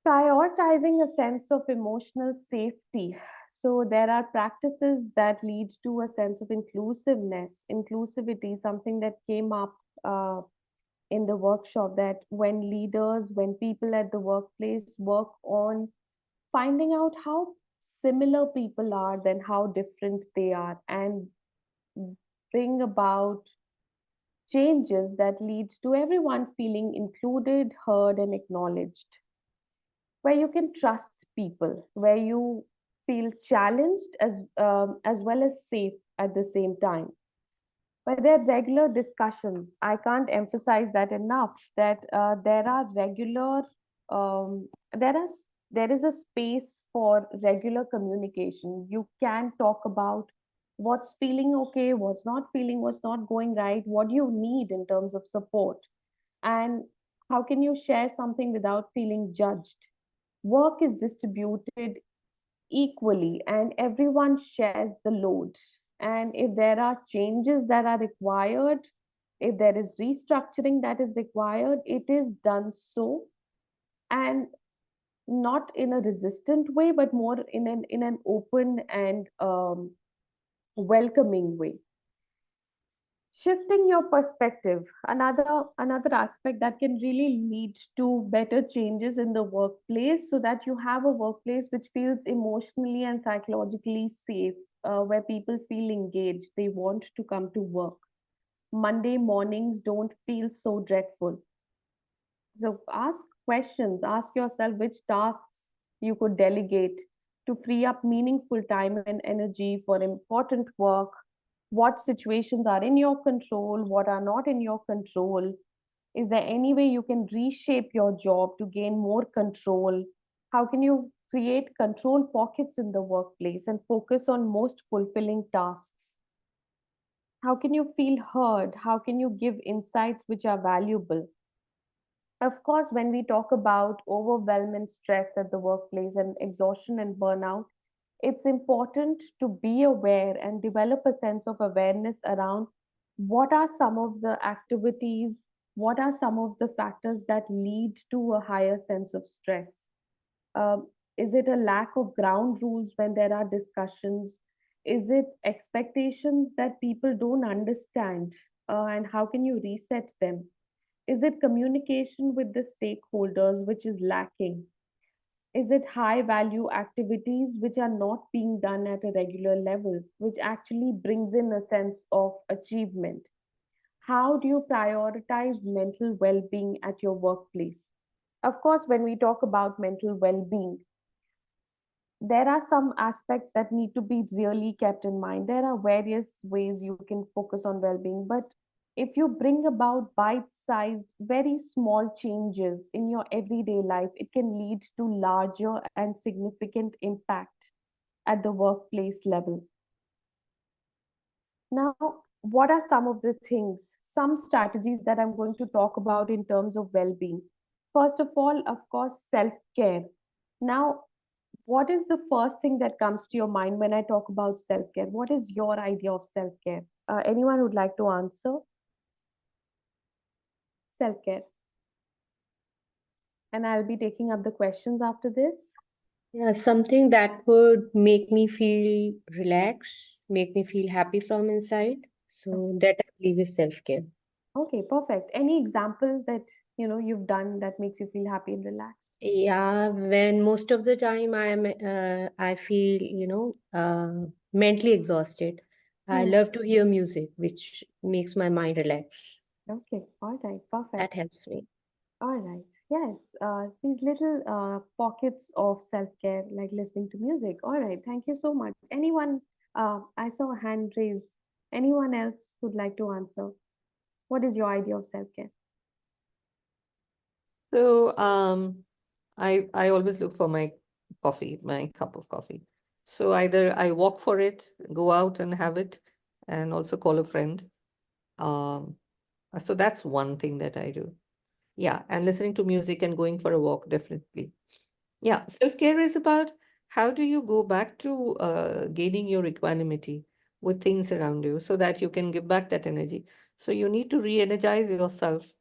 Speaker 2: Prioritizing a sense of emotional safety. So there are practices that lead to a sense of inclusiveness, inclusivity, something that came up in the workshop, that when people at the workplace work on finding out how similar people are than how different they are and bring about changes that lead to everyone feeling included, heard, and acknowledged, where you can trust people, where you feel challenged as well as safe at the same time. But there are regular discussions. I can't emphasize that enough. That there are regular, there is a space for regular communication. You can talk about what's feeling okay, what's not feeling, what's not going right, what do you need in terms of support, and how can you share something without feeling judged. Work is distributed equally and everyone shares the load. And if there are changes that are required, if there is restructuring that is required, it is done so, and not in a resistant way, but more in an open and welcoming way. Shifting your perspective, another aspect that can really lead to better changes in the workplace, so that you have a workplace which feels emotionally and psychologically safe, where people feel engaged, they want to come to work. Monday mornings don't feel so dreadful. So ask questions. Ask yourself which tasks you could delegate to free up meaningful time and energy for important work. What situations are in your control, what are not in your control? Is there any way you can reshape your job to gain more control? How can you create control pockets in the workplace and focus on most fulfilling tasks? How can you feel heard? How can you give insights which are valuable? Of course, when we talk about overwhelm and stress at the workplace and exhaustion and burnout, it's important to be aware and develop a sense of awareness around what are some of the activities, what are some of the factors that lead to a higher sense of stress. Is it a lack of ground rules when there are discussions? Is it expectations that people don't understand? And how can you reset them? Is it communication with the stakeholders which is lacking? Is it high value activities which are not being done at a regular level, which actually brings in a sense of achievement? How do you prioritize mental well being at your workplace? Of course, when we talk about mental well being, there are some aspects that need to be really kept in mind. There are various ways you can focus on well being, but if you bring about bite sized, very small changes in your everyday life, it can lead to larger and significant impact at the workplace level. Now, what are some of the things, some strategies that I'm going to talk about in terms of well being? First of all, of course, self care. Now, what is the first thing that comes to your mind when I talk about self care? What is your idea of self care? Anyone would like to answer? Self care. And I'll be taking up the questions after this.
Speaker 5: Yeah, something that would make me feel relaxed, make me feel happy from inside. So that I believe is self-care.
Speaker 2: Okay, perfect. Any example that you've done that makes you feel happy and relaxed?
Speaker 5: Yeah, when most of the time I feel, mentally exhausted. I
Speaker 2: Hmm.
Speaker 5: love to hear music, which makes my mind relax.
Speaker 2: Okay, all right, perfect.
Speaker 5: That helps me.
Speaker 2: All right. Yes, these little pockets of self-care, like listening to music. All right, thank you so much. Anyone, I saw a hand raise. Anyone else would like to answer? What is your idea of self-care?
Speaker 3: So I always look for my coffee, my cup of coffee. So either I walk for it, go out and have it, and also call a friend. Um, so that's one thing that I do. Yeah, and listening to music and going for a walk, definitely. Yeah, self-care is about how do you go back to gaining your equanimity with things around you so that you can give back that energy. So you need to re-energize yourself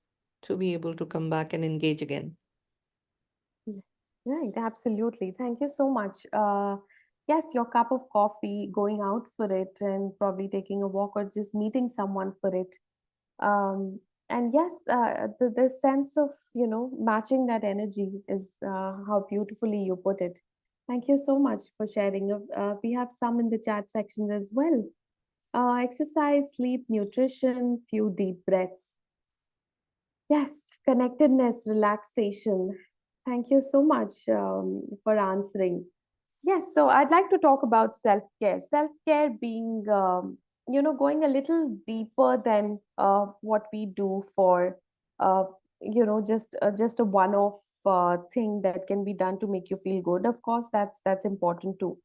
Speaker 3: to be able to come back and engage again.
Speaker 2: Mm. Right, absolutely. Thank you so much. Yes, your cup of coffee, going out for it, and probably taking a walk or just meeting someone for it. Um, and yes, the sense of, matching that energy is how beautifully you put it. Thank you so much for sharing. We have some in the chat section as well. Exercise, sleep, nutrition, few deep breaths. Yes, connectedness, relaxation. Thank you so much for answering. Yes, so I'd like to talk about self-care. Self-care being, going a little deeper than what we do for, just a one-off thing that can be done to make you feel good. Of course, that's important too.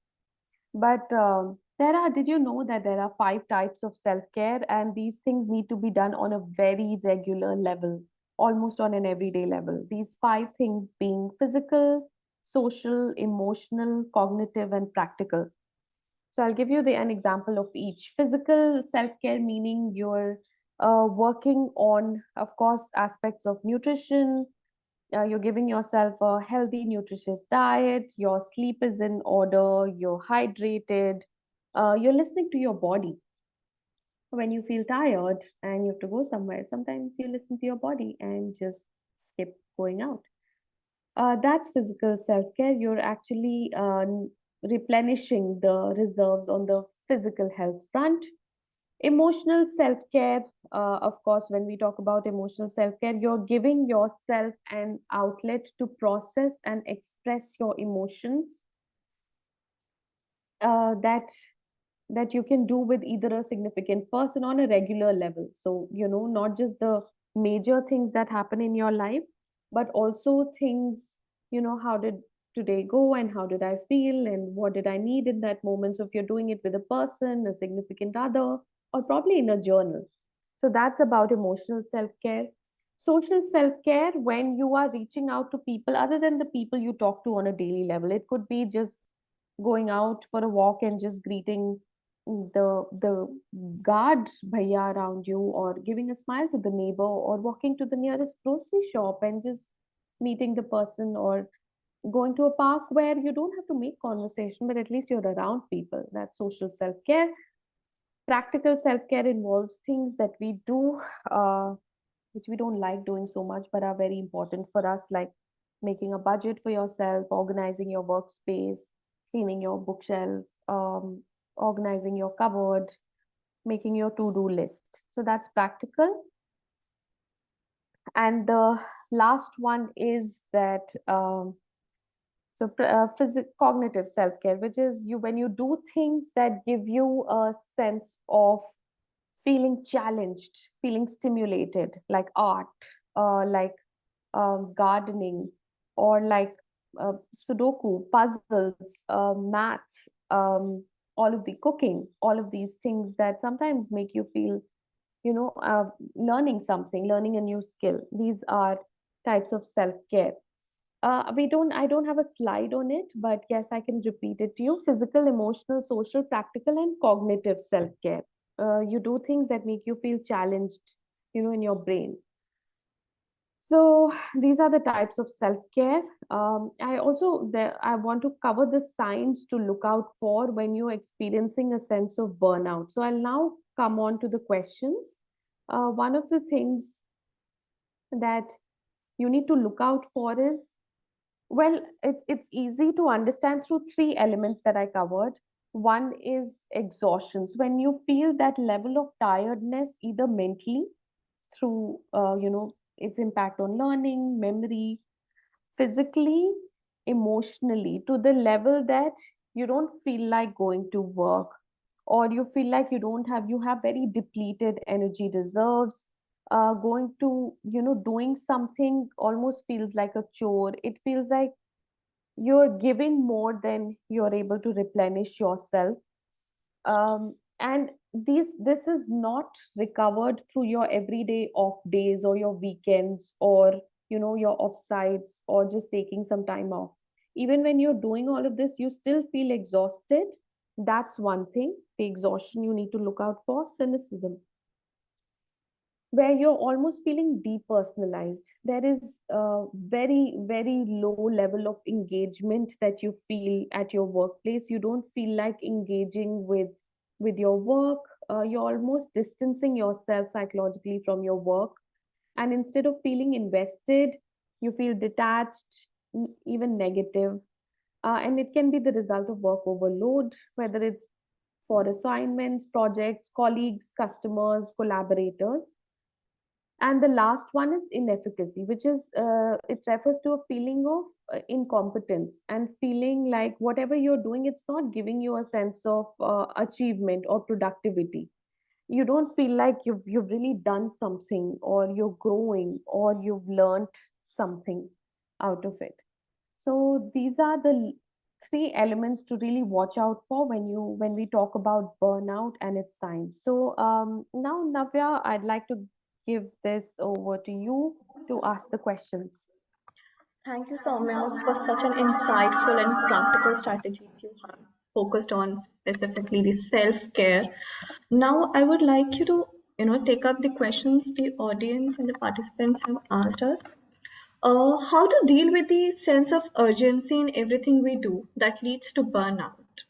Speaker 2: But did you know that there are 5 types of self-care, and these things need to be done on a very regular level, almost on an everyday level. These 5 things being physical, social, emotional, cognitive, and practical. So I'll give you an example of each. Physical self-care meaning you're working on, of course, aspects of nutrition, you're giving yourself a healthy, nutritious diet, your sleep is in order, you're hydrated, you're listening to your body. When you feel tired and you have to go somewhere, sometimes you listen to your body and just skip going out. That's physical self care. You're actually replenishing the reserves on the physical health front. Emotional self-care, of course, when we talk about emotional self-care, you're giving yourself an outlet to process and express your emotions, that you can do with either a significant person on a regular level. So, not just the major things that happen in your life, but also things, how did today go and how did I feel and what did I need in that moment. So, if you're doing it with a person, a significant other, or probably in a journal. So, that's about emotional self care. Social self care, when you are reaching out to people other than the people you talk to on a daily level, it could be just going out for a walk and just greeting the guard bhaiya around you, or giving a smile to the neighbor, or walking to the nearest grocery shop and just meeting the person, or going to a park where you don't have to make conversation, but at least you're around people. That's social self-care. Practical self-care involves things that we do, which we don't like doing so much but are very important for us, like making a budget for yourself, organizing your workspace, cleaning your bookshelf, organizing your cupboard, making your to-do list. So that's practical. And the last one is that cognitive self-care, which is you when you do things that give you a sense of feeling challenged, feeling stimulated, like art, like gardening, or like Sudoku, puzzles, maths, all of the cooking, all of these things that sometimes make you feel, learning something, learning a new skill. These are types of self-care. I don't have a slide on it, but yes, I can repeat it to you. Physical, emotional, social, practical, and cognitive self-care. You do things that make you feel challenged, in your brain. So these are the types of self-care. I want to cover the signs to look out for when you're experiencing a sense of burnout. So I'll now come on to the questions. One of the things that you need to look out for is, well, it's easy to understand through three elements that I covered. One is exhaustion. So when you feel that level of tiredness, either mentally through its impact on learning, memory, physically, emotionally, to the level that you don't feel like going to work, or you feel like you have very depleted energy reserves. Going to, doing something almost feels like a chore. It feels like you're giving more than you're able to replenish yourself. And this is not recovered through your everyday off days or your weekends, or your offsites, or just taking some time off. Even when you're doing all of this, you still feel exhausted. That's one thing, the exhaustion you need to look out for. Cynicism, where you're almost feeling depersonalized. There is a very, very low level of engagement that you feel at your workplace. You don't feel like engaging with your work. You're almost distancing yourself psychologically from your work. And instead of feeling invested, you feel detached, even negative. And it can be the result of work overload, whether it's for assignments, projects, colleagues, customers, collaborators. And the last one is inefficacy, which is it refers to a feeling of incompetence, and feeling like whatever you're doing, it's not giving you a sense of achievement or productivity. You don't feel like you've really done something, or you're growing, or you've learned something out of it. So these are the three elements to really watch out for when we talk about burnout and its signs. So now, Navya, I'd like to give this over to you to ask the questions.
Speaker 6: Thank you, Saumya, for such an insightful and practical strategy you have focused on specifically the self-care. Now, I would like you to, take up the questions the audience and the participants have asked us. How to deal with the sense of urgency in everything we do that leads to burnout?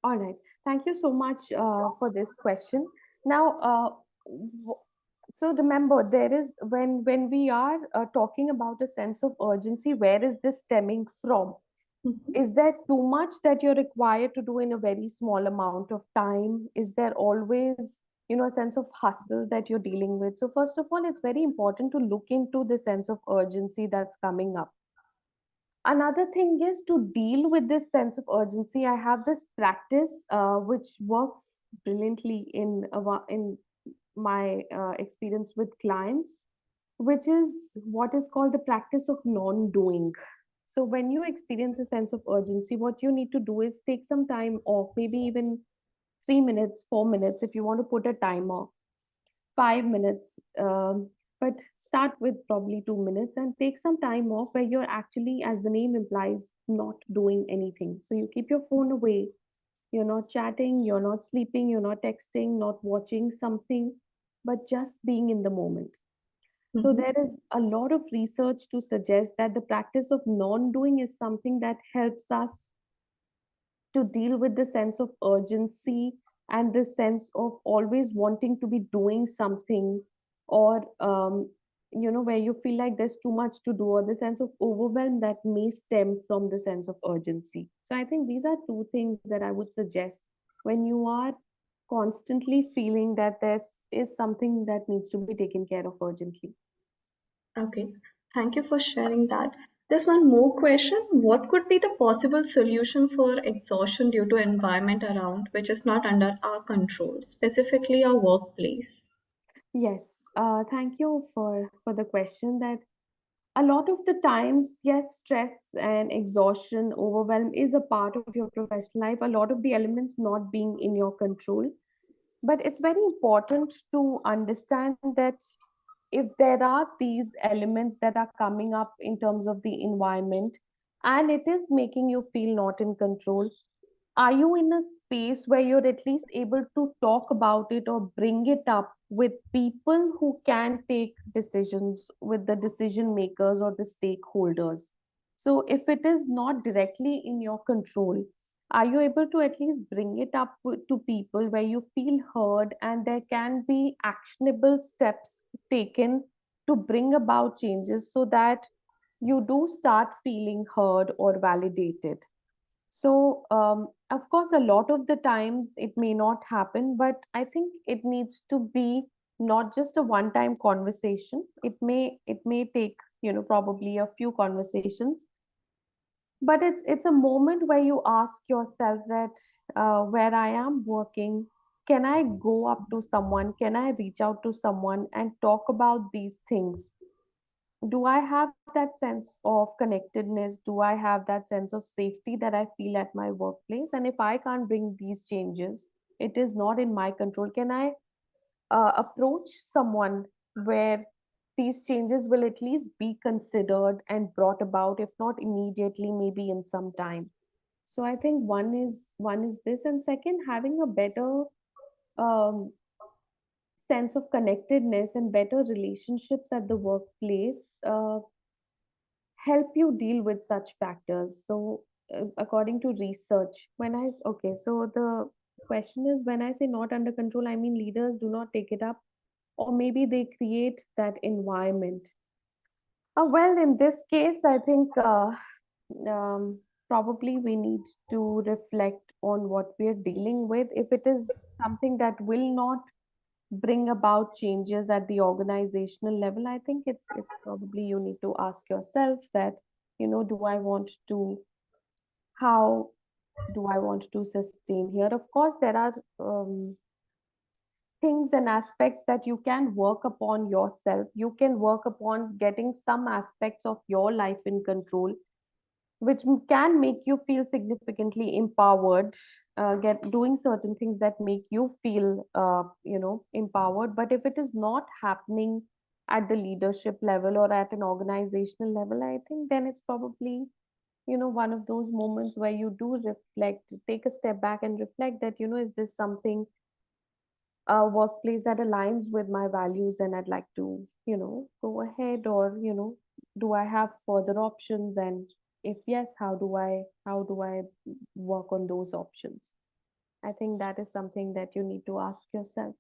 Speaker 2: All right. Thank you so much for this question. Now, so remember, there is when we are talking about a sense of urgency, where is this stemming from?
Speaker 6: Mhm.
Speaker 2: Is there too much that you're required to do in a very small amount of time? Is there always, a sense of hustle that you're dealing with? So, first of all, it's very important to look into the sense of urgency that's coming up. Another thing is to deal with this sense of urgency. I have this practice which works brilliantly in my experience with clients, which is what is called the practice of non-doing. So when you experience a sense of urgency, what you need to do is take some time off, maybe even 3 minutes, 4 minutes, if you want to put a timer, 5 minutes, but start with probably 2 minutes and take some time off where you're actually, as the name implies, not doing anything. So you keep your phone away, you're not chatting, you're not sleeping, you're not texting, not watching something, but just being in the moment. So
Speaker 6: Mhm.
Speaker 2: there is a lot of research to suggest that the practice of non-doing is something that helps us to deal with the sense of urgency and the sense of always wanting to be doing something, or where you feel like there's too much to do, or the sense of overwhelm that may stem from the sense of urgency. So I think these are two things that I would suggest when you are constantly feeling that there is something that needs to be taken care of urgently.
Speaker 6: Okay, thank you for sharing that. There's one more question. What could be the possible solution for exhaustion due to environment around which is not under our control, specifically our workplace?
Speaker 2: Yes, thank you for the question. That a lot of the times, yes, stress and exhaustion, overwhelm is a part of your professional life. A lot of the elements not being in your control. But it's very important to understand that if there are these elements that are coming up in terms of the environment and it is making you feel not in control, are you in a space where you're at least able to talk about it or bring it up with people who can take decisions, with the decision makers or the stakeholders? So if it is not directly in your control, are you able to at least bring it up to people where you feel heard and there can be actionable steps taken to bring about changes so that you do start feeling heard or validated? So, of course, a lot of the times it may not happen, but I think it needs to be not just a one-time conversation. It may take, probably a few conversations, but it's a moment where you ask yourself that where I am working, can I go up to someone? Can I reach out to someone and talk about these things? Do I have that sense of connectedness? Do I have that sense of safety that I feel at my workplace? And if I can't bring these changes, it is not in my control. Can I approach someone where these changes will at least be considered and brought about, if not immediately, maybe in some time? So I think one is this, and second, having a better um, sense of connectedness and better relationships at the workplace help you deal with such factors. So, according to research, so the question is, when I say not under control, I mean leaders do not take it up, or maybe they create that environment. Well, in this case, I think um, probably we need to reflect on what we are dealing with. If it is something that will not bring about changes at the organizational level, I think it's probably you need to ask yourself that, do I want to, how do I want to sustain here? Of course, there are things and aspects that you can work upon yourself. You can work upon getting some aspects of your life in control, which can make you feel significantly empowered, get doing certain things that make you feel empowered. But if it is not happening at the leadership level or at an organizational level, I think then it's probably one of those moments where you do reflect, take a step back and reflect that, is this something, a workplace that aligns with my values and I'd like to, go ahead, or, do I have further options? And if yes, how do I work on those options? I think that is something that you need to ask yourself.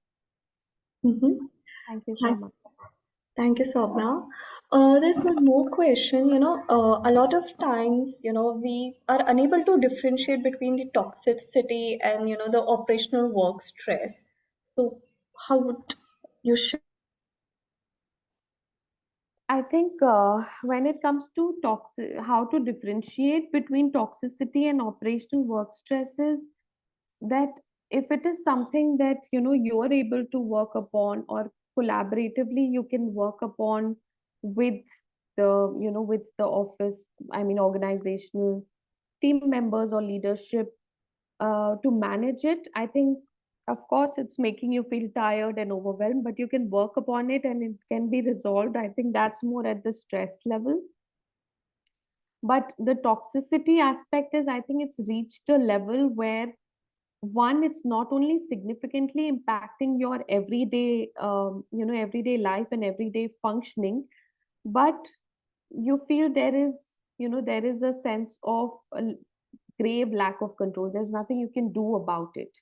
Speaker 6: Mhm.
Speaker 2: Thank you so
Speaker 6: Thank,
Speaker 2: much.
Speaker 6: Thank you, Saumya. There's one more question. A lot of times, we are unable to differentiate between the toxicity and, the operational work stress. So, how would you share?
Speaker 2: I think when it comes to toxic, how to differentiate between toxicity and operational work stresses, that if it is something that you are able to work upon, or collaboratively you can work upon with the office, I mean organizational team members or leadership, to manage it. I think, of course, it's making you feel tired and overwhelmed, but you can work upon it and it can be resolved. I think that's more at the stress level. But the toxicity aspect is, I think it's reached a level where, one, it's not only significantly impacting your everyday life and everyday functioning, but you feel there is a sense of a grave lack of control. There's nothing you can do about it.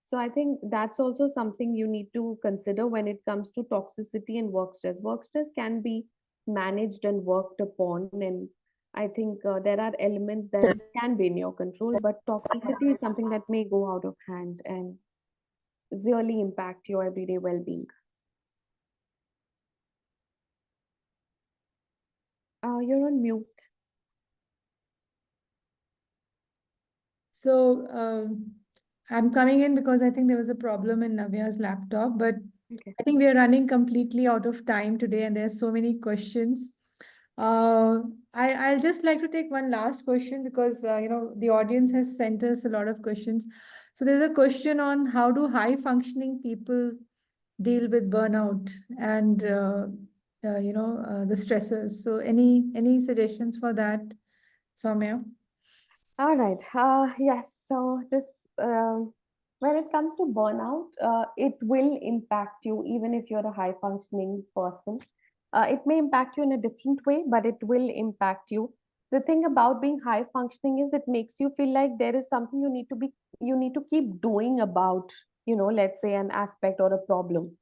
Speaker 2: So I think that's also something you need to consider when it comes to toxicity and work stress. Work stress can be managed and worked upon, and I think there are elements that can be in your control, but toxicity is something that may go out of hand and really impact your everyday well-being. You're on mute.
Speaker 1: So I'm coming in because I think there was a problem in Navya's laptop, but
Speaker 2: Okay.
Speaker 1: I think we are running completely out of time today, and there's so many questions. I'll just like to take one last question because the audience has sent us a lot of questions. So there's a question on how do high functioning people deal with burnout and the stresses. So any suggestions for that, Saumya?
Speaker 2: All right. Yes. So this, when it comes to burnout, it will impact you even if you're a high functioning person. It may impact you in a different way, but it will impact you. The thing about being high functioning is it makes you feel like there is something you need to keep doing about, let's say an aspect or a problem.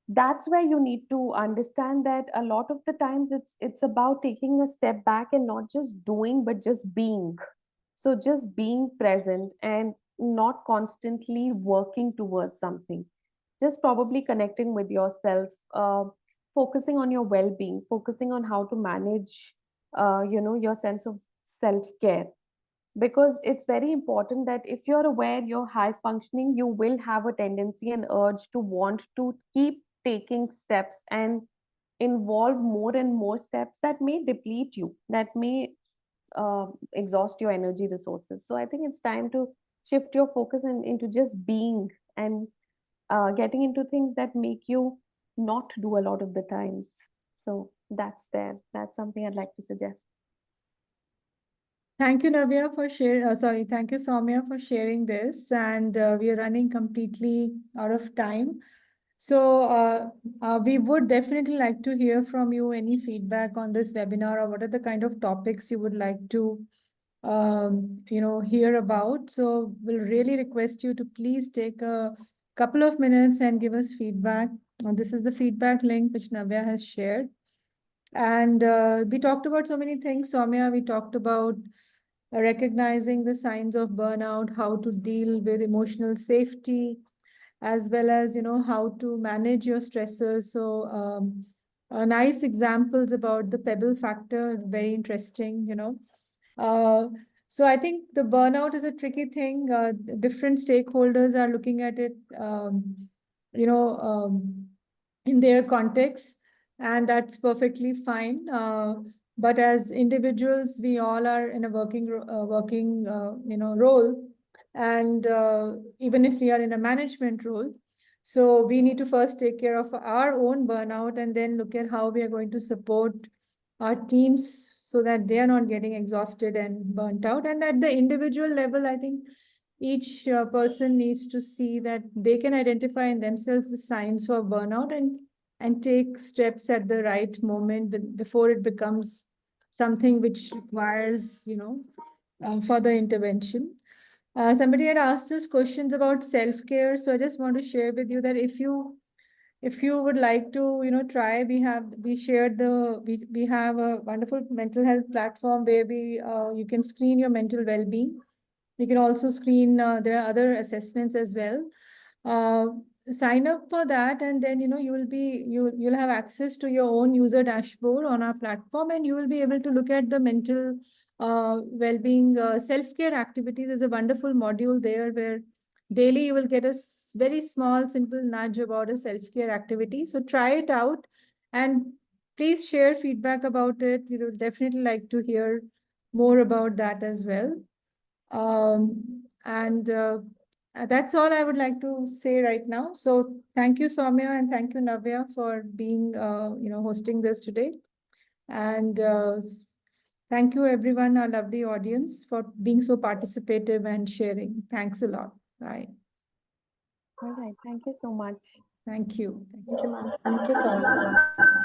Speaker 2: That's where you need to understand that a lot of the times it's about taking a step back and not just doing, but just being. So just being present and not constantly working towards something. Just probably connecting with yourself, focusing on your well-being, focusing on how to manage, your sense of self-care. Because it's very important that if you're aware you're high functioning, you will have a tendency and urge to want to keep taking steps and involve more and more steps that may deplete you, that may exhaust your energy resources. So I think it's time to shift your focus into just being and getting into things that make you not do a lot of the times. So that's there. That's something I'd like to suggest.
Speaker 1: Thank you, Navya, for sharing. Sorry, thank you, Saumya, for sharing this. And we are running completely out of time. So we would definitely like to hear from you any feedback on this webinar, or what are the kind of topics you would like to hear about. So we'll really request you to please take a couple of minutes and give us feedback. This is the feedback link which Navya has shared. And we talked about so many things, Saumya. We talked about recognizing the signs of burnout, how to deal with emotional safety, as well as how to manage your stressors. So nice examples about the pebble factor, very interesting. uh, so I think the burnout is a tricky thing. Different stakeholders are looking at it you know in their context, and that's perfectly fine. But as individuals, we all are in a working role, and even if we are in a management role, so we need to first take care of our own burnout and then look at how we are going to support our teams so that they are not getting exhausted and burnt out. And at the individual level, I think each person needs to see that they can identify in themselves the signs for burnout and take steps at the right moment before it becomes something which requires further intervention. Somebody had asked us questions about self-care, so I just want to share with you that if you if you would like to, try, we have a wonderful mental health platform where you can screen your mental well-being. You can also screen, there are other assessments as well. Sign up for that, and then you'll have access to your own user dashboard on our platform, and you will be able to look at the mental well-being self-care activities. There's a wonderful module there where daily you will get a very small, simple nudge about a self-care activity. So try it out, and please share feedback about it. We would definitely like to hear more about that as well. And that's all I would like to say right now. So thank you, Saumya, and thank you, Navya, for being, hosting this today. And thank you, everyone, our lovely audience, for being so participative and sharing. Thanks a lot. Bye.
Speaker 2: All right. Thank you so much.
Speaker 1: Thank you.
Speaker 6: Thank you, ma'am. Thank you so much.